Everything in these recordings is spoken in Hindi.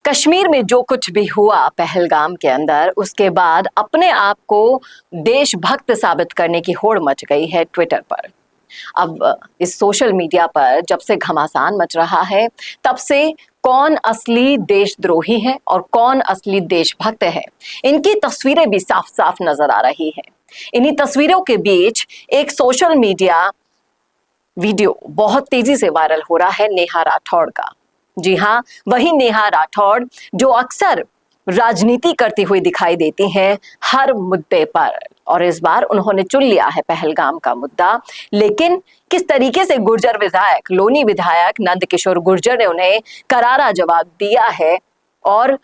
कश्मीर में जो कुछ भी हुआ पहलगाम के अंदर, उसके बाद अपने आप को देशभक्त साबित करने की होड़ मच गई है ट्विटर पर। अब इस सोशल मीडिया पर जब से घमासान मच रहा है, तब से कौन असली देशद्रोही है और कौन असली देशभक्त है, इनकी तस्वीरें भी साफ साफ नजर आ रही है। इन्हीं तस्वीरों के बीच एक सोशल मीडिया वीडियो बहुत तेजी से वायरल हो रहा है नेहा राठौड़ का। जी हाँ, वही नेहा राठौड़ जो अक्सर राजनीति करती हुई दिखाई देती हैं हर मुद्दे पर, और इस बार उन्होंने चुन लिया है पहलगाम का मुद्दा। लेकिन किस तरीके से गुर्जर विधायक, लोनी विधायक नंदकिशोर गुर्जर ने उन्हें करारा जवाब दिया है, और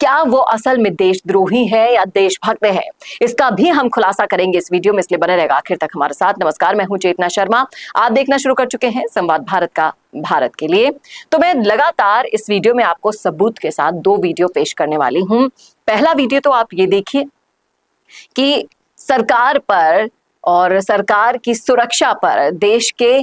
क्या वो असल में देशद्रोही है या देशभक्त है, इसका भी हम खुलासा करेंगे इस वीडियो में, इसलिए बने रहेगा आखिर तक हमारे साथ। नमस्कार, मैं हूं चेतना शर्मा। आप देखना शुरू कर चुके हैं संवाद भारत का भारत के लिए। तो मैं लगातार इस वीडियो में आपको सबूत के साथ दो वीडियो पेश करने वाली हूं। पहला वीडियो तो आप ये देखिए कि सरकार पर और सरकार की सुरक्षा पर, देश के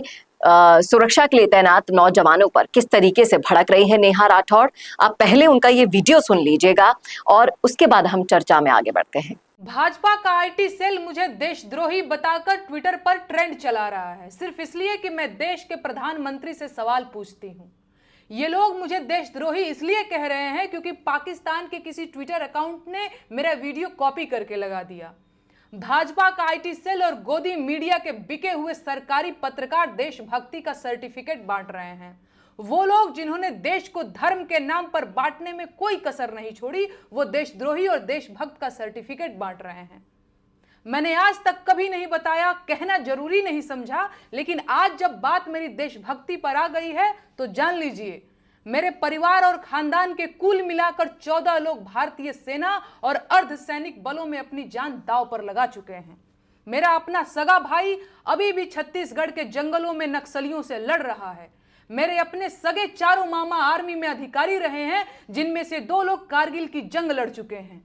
सुरक्षा के लिए तैनात नौजवानों पर किस तरीके से भड़क रही है नेहा राठौड़। आप पहले उनका ये वीडियो सुन लीजिएगा और उसके बाद हम चर्चा में आगे बढ़ते हैं। भाजपा का आईटी सेल मुझे देशद्रोही बताकर ट्विटर पर ट्रेंड चला रहा है, सिर्फ इसलिए कि मैं देश के प्रधानमंत्री से सवाल पूछती हूँ। ये लोग मुझे देशद्रोही इसलिए कह रहे हैं क्योंकि पाकिस्तान के किसी ट्विटर अकाउंट ने मेरा वीडियो कॉपी करके लगा दिया। भाजपा का आईटी सेल और गोदी मीडिया के बिके हुए सरकारी पत्रकार देशभक्ति का सर्टिफिकेट बांट रहे हैं। वो लोग जिन्होंने देश को धर्म के नाम पर बांटने में कोई कसर नहीं छोड़ी, वो देशद्रोही और देशभक्त का सर्टिफिकेट बांट रहे हैं। मैंने आज तक कभी नहीं बताया, कहना जरूरी नहीं समझा, लेकिन आज जब बात मेरी देशभक्ति पर आ गई है तो जान लीजिए, मेरे परिवार और खानदान के कुल मिलाकर 14 लोग भारतीय सेना और अर्धसैनिक बलों में अपनी जान दांव पर लगा चुके हैं। मेरा अपना सगा भाई अभी भी छत्तीसगढ़ के जंगलों में नक्सलियों से लड़ रहा है। मेरे अपने सगे चारों मामा आर्मी में अधिकारी रहे हैं, जिनमें से 2 लोग कारगिल की जंग लड़ चुके हैं।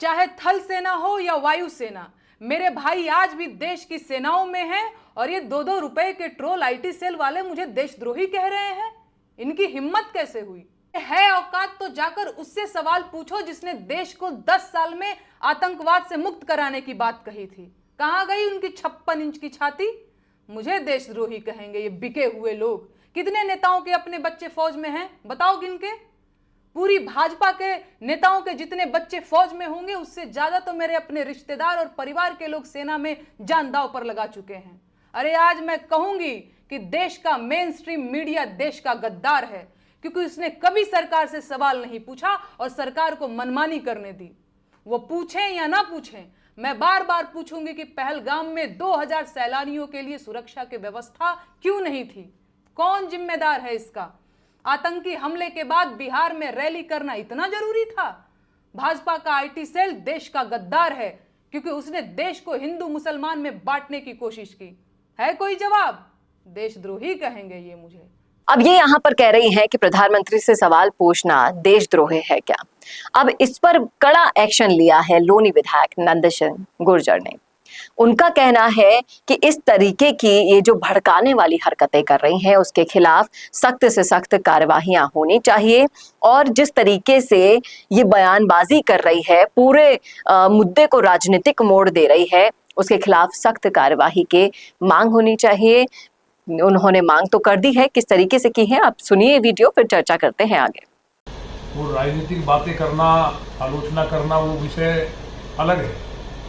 चाहे थल सेना हो या वायु सेना, मेरे भाई आज भी देश की सेनाओं में हैं, और ये 2-2 रुपए के ट्रोल आईटी सेल वाले मुझे देशद्रोही कह रहे हैं। इनकी हिम्मत कैसे हुई है? औकात तो जाकर उससे सवाल पूछो जिसने देश को 10 साल में आतंकवाद से मुक्त कराने की बात कही थी। कहां गई उनकी 56 इंच की छाती? मुझे देशद्रोही कहेंगे ये बिके हुए लोग। कितने नेताओं के अपने बच्चे फौज में हैं, बताओ गिनके? पूरी भाजपा के नेताओं के जितने बच्चे फौज में होंगे, उससे ज्यादा तो मेरे अपने रिश्तेदार और परिवार के लोग सेना में जान दांव पर लगा चुके हैं। अरे आज मैं कहूंगी कि देश का मेन स्ट्रीम मीडिया देश का गद्दार है, क्योंकि उसने कभी सरकार से सवाल नहीं पूछा और सरकार को मनमानी करने दी। वो पूछें या ना पूछें, मैं बार बार पूछूंगी कि पहलगाम में 2000 सैलानियों के लिए सुरक्षा की व्यवस्था क्यों नहीं थी? कौन जिम्मेदार है इसका? आतंकी हमले के बाद बिहार में रैली करना इतना जरूरी था? भाजपा का आईटी सेल देश का गद्दार है, क्योंकि उसने देश को हिंदू मुसलमान में बांटने की कोशिश की। है कोई जवाब? देशद्रोही कहेंगे ये मुझे। अब ये यहाँ पर कह रही हैं कि प्रधानमंत्री से सवाल पूछना देशद्रोही है क्या? अब इस पर कड़ा एक्शन लिया है लोनी विधायक नंदकिशोर गुर्जर ने। उनका कहना है कि इस तरीके की ये जो भड़काने वाली हरकतें कर रही हैं, उसके खिलाफ सख्त से सख्त कार्यवाहियां होनी चाहिए, और जिस तरीके से ये बयानबाजी कर रही है, पूरे मुद्दे को राजनीतिक मोड़ दे रही है, उसके खिलाफ सख्त कार्यवाही की मांग होनी चाहिए। उन्होंने मांग तो कर दी है, किस तरीके से की है आप सुनिए वीडियो, फिर चर्चा करते हैं आगे। वो राजनीतिक बातें करना, आलोचना करना, वो विषय अलग है,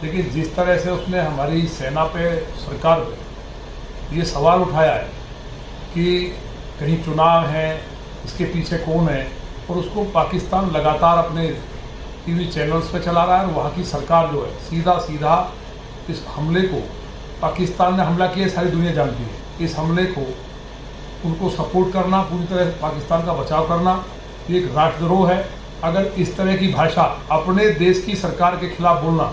लेकिन जिस तरह से उसने हमारी सेना पे, सरकार पे ये सवाल उठाया है कि कहीं चुनाव है, इसके पीछे कौन है, और उसको पाकिस्तान लगातार अपने टीवी चैनल्स पे चला रहा है, और वहाँ की सरकार जो है सीधा सीधा इस हमले को, पाकिस्तान ने हमला किया सारी दुनिया जानती है, इस हमले को उनको सपोर्ट करना, पूरी तरह से पाकिस्तान का बचाव करना, ये एक राष्ट्रद्रोह है। अगर इस तरह की भाषा अपने देश की सरकार के खिलाफ बोलना,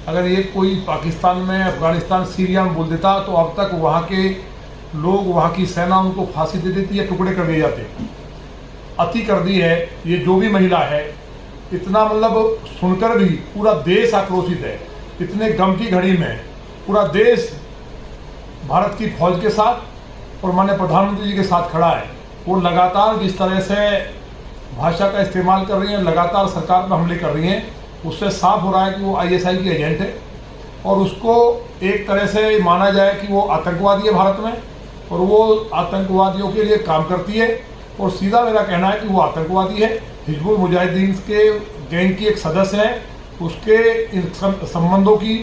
अगर ये कोई पाकिस्तान में, अफगानिस्तान, सीरिया में बोल देता तो अब तक वहाँ के लोग, वहाँ की सेना उनको फांसी दे देती या टुकड़े कर दिए जाते। अति कर दी है ये जो भी महिला है, इतना मतलब सुनकर भी पूरा देश आक्रोशित है। इतने गम की घड़ी में पूरा देश भारत की फौज के साथ और माननीय प्रधानमंत्री जी के साथ खड़ा है। वो लगातार जिस तरह से भाषा का इस्तेमाल कर रही हैं, लगातार सरकार पर हमले कर रही हैं, उससे साफ हो रहा है कि वो आईएसआई की एजेंट है और उसको एक तरह से माना जाए कि वो आतंकवादी है भारत में और वो आतंकवादियों के लिए काम करती है। और सीधा मेरा कहना है कि वो आतंकवादी है, हिजबुल मुजाहिदीन के गैंग की एक सदस्य है। उसके इन संबंधों की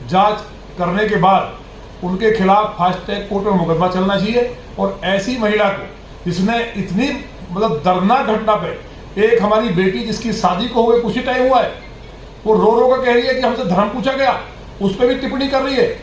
जांच करने के बाद उनके खिलाफ फास्ट ट्रैक कोर्ट में मुकदमा चलना चाहिए। और ऐसी महिला को जिसने इतनी मतलब दर्दनाक घटना पे, एक हमारी बेटी जिसकी शादी को हुए कुछ ही टाइम हुआ है, वो रो रो कर कह रही है कि हमसे धर्म पूछा गया, उस पर भी टिप्पणी कर रही है।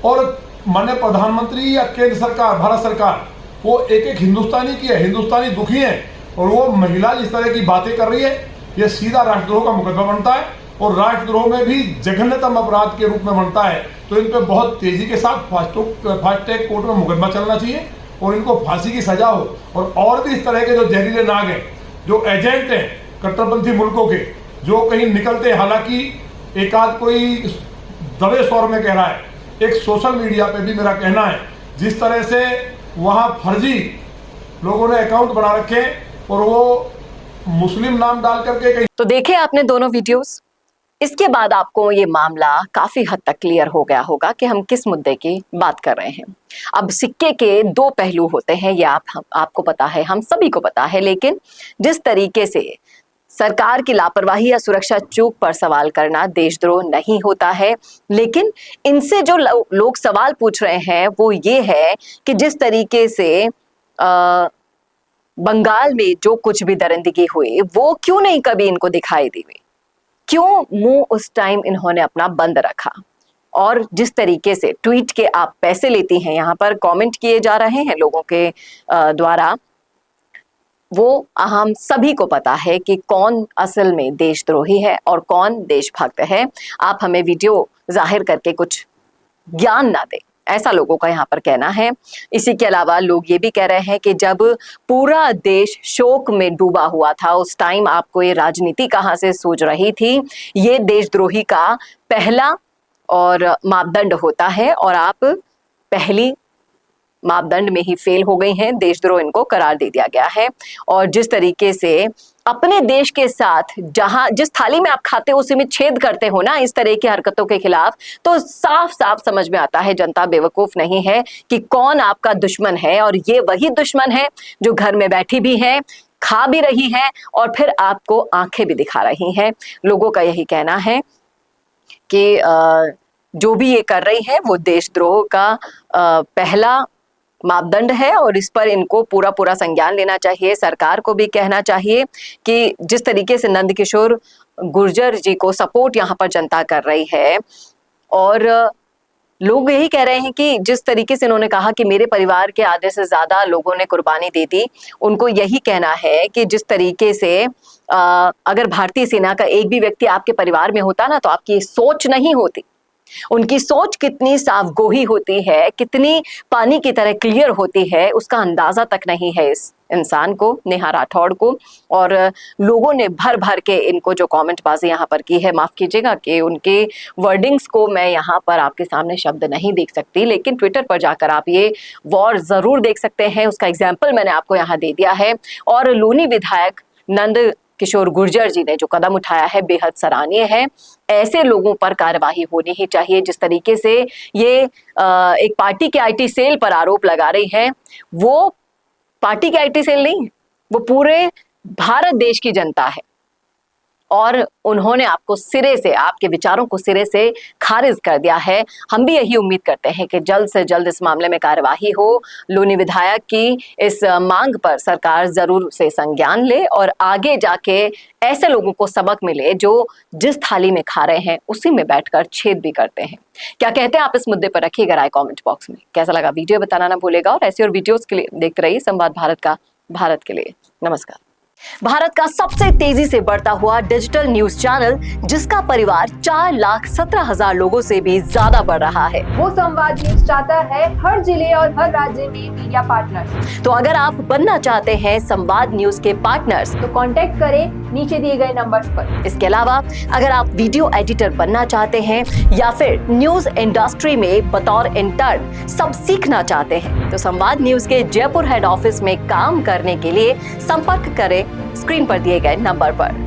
और माननीय प्रधानमंत्री या केंद्र सरकार, भारत सरकार, वो एक एक हिंदुस्तानी की है, हिंदुस्तानी दुखी है और वो महिला जिस तरह की बातें कर रही है, ये सीधा राष्ट्रद्रोह का मुकदमा बनता है और राष्ट्रद्रोह में भी जघन्यतम अपराध के रूप में बनता है। तो इन पे बहुत तेजी के साथ फास्ट ट्रैक कोर्ट में मुकदमा चलना चाहिए और इनको फांसी की सजा हो। और भी इस तरह के जो जहरीले नाग हैं, जो एजेंट हैं कट्टरपंथी मुल्कों के, जो कहीं निकलते, हालांकि एक आध कोई दबे स्वर में कह रहा है, एक सोशल मीडिया पे भी मेरा कहना है जिस तरह से वहां फर्जी लोगों ने अकाउंट बना रखे और वो मुस्लिम नाम डाल करके कहीं। तो देखे आपने दोनों वीडियोस। इसके बाद आपको ये मामला काफी हद तक क्लियर हो गया होगा कि हम किस मुद्दे की बात कर रहे हैं। अब सिक्के के दो पहलू होते हैं, ये आपको पता है, हम सभी को पता है। लेकिन जिस तरीके से सरकार की लापरवाही या सुरक्षा चूक पर सवाल करना देशद्रोह नहीं होता है, लेकिन इनसे जो लोग सवाल पूछ रहे हैं वो ये है कि जिस तरीके से बंगाल में जो कुछ भी दरिंदगी हुई वो क्यों नहीं कभी इनको दिखाई दी हुई, क्यों मुंह उस टाइम इन्होंने अपना बंद रखा। और जिस तरीके से ट्वीट के आप पैसे लेती हैं, यहाँ पर कमेंट किए जा रहे हैं लोगों के द्वारा, वो हम सभी को पता है कि कौन असल में देशद्रोही है और कौन देशभक्त है। आप हमें वीडियो जाहिर करके कुछ ज्ञान ना दें, ऐसा लोगों का यहाँ पर कहना है। इसी के अलावा लोग ये भी कह रहे हैं कि जब पूरा देश शोक में डूबा हुआ था उस टाइम आपको ये राजनीति कहाँ से सूझ रही थी। ये देशद्रोही का पहला और मापदंड होता है और आप पहली मापदंड में ही फेल हो गई हैं, देशद्रोह इनको करार दे दिया गया है। और जिस तरीके से अपने देश के साथ जिस थाली में आप खाते हो उसी में छेद करते हो ना, इस तरह की हरकतों के खिलाफ, तो साफ साफ समझ में आता है जनता बेवकूफ नहीं है कि कौन आपका दुश्मन है। और ये वही दुश्मन है जो घर में बैठी भी है, खा भी रही है और फिर आपको आंखें भी दिखा रही हैं। लोगों का यही कहना है कि जो भी ये कर रही है वो देशद्रोह का पहला मापदंड है और इस पर इनको पूरा पूरा संज्ञान लेना चाहिए। सरकार को भी कहना चाहिए कि जिस तरीके से नंदकिशोर गुर्जर जी को सपोर्ट यहाँ पर जनता कर रही है, और लोग यही कह रहे हैं कि जिस तरीके से इन्होंने कहा कि मेरे परिवार के आधे से ज्यादा लोगों ने कुर्बानी दे दी, उनको यही कहना है कि जिस तरीके से अगर भारतीय सेना का एक भी व्यक्ति आपके परिवार में होता ना तो आपकी सोच नहीं होती। उनकी सोच कितनी साफगोही होती है, कितनी पानी की तरह क्लियर होती है, उसका अंदाजा तक नहीं है इस इंसान को, नेहा राठौड़ को। और लोगों ने भर भर के इनको जो कमेंट बाजी यहाँ पर की है, माफ कीजिएगा कि उनके वर्डिंग्स को मैं यहाँ पर आपके सामने शब्द नहीं देख सकती, लेकिन ट्विटर पर जाकर आप ये वॉर जरूर देख सकते हैं। उसका एग्जाम्पल मैंने आपको यहाँ दे दिया है। और लोनी विधायक नंद किशोर गुर्जर जी ने जो कदम उठाया है बेहद सराहनीय है। ऐसे लोगों पर कार्यवाही होनी ही चाहिए। जिस तरीके से ये एक पार्टी के आईटी सेल पर आरोप लगा रही है, वो पार्टी के आईटी सेल नहीं, वो पूरे भारत देश की जनता है और उन्होंने आपको सिरे से, आपके विचारों को सिरे से खारिज कर दिया है। हम भी यही उम्मीद करते हैं कि जल्द से जल्द इस मामले में कार्यवाही हो। लोनी विधायक की इस मांग पर सरकार जरूर से संज्ञान ले और आगे जाके ऐसे लोगों को सबक मिले जो जिस थाली में खा रहे हैं उसी में बैठकर छेद भी करते हैं। क्या कहते हैं आप इस मुद्दे पर, रखिएगा राय कमेंट बॉक्स में। कैसा लगा वीडियो बताना ना भूलेगा और ऐसे और वीडियोस के लिए देखते रहिए संवाद भारत का, भारत के लिए। नमस्कार। भारत का सबसे तेजी से बढ़ता हुआ डिजिटल न्यूज चैनल जिसका परिवार 4,17,000 लोगों से भी ज्यादा बढ़ रहा है, वो संवाद न्यूज चाहता है हर जिले और हर राज्य में मीडिया पार्टनर्स। तो अगर आप बनना चाहते हैं संवाद न्यूज के पार्टनर्स तो कांटेक्ट करें नीचे दिए गए नंबर्स पर। इसके अलावा अगर आप वीडियो एडिटर बनना चाहते हैं या फिर न्यूज इंडस्ट्री में बतौर इंटर्न सब सीखना चाहते हैं तो संवाद न्यूज के जयपुर हेड ऑफिस में काम करने के लिए संपर्क करें स्क्रीन पर दिए गए नंबर पर।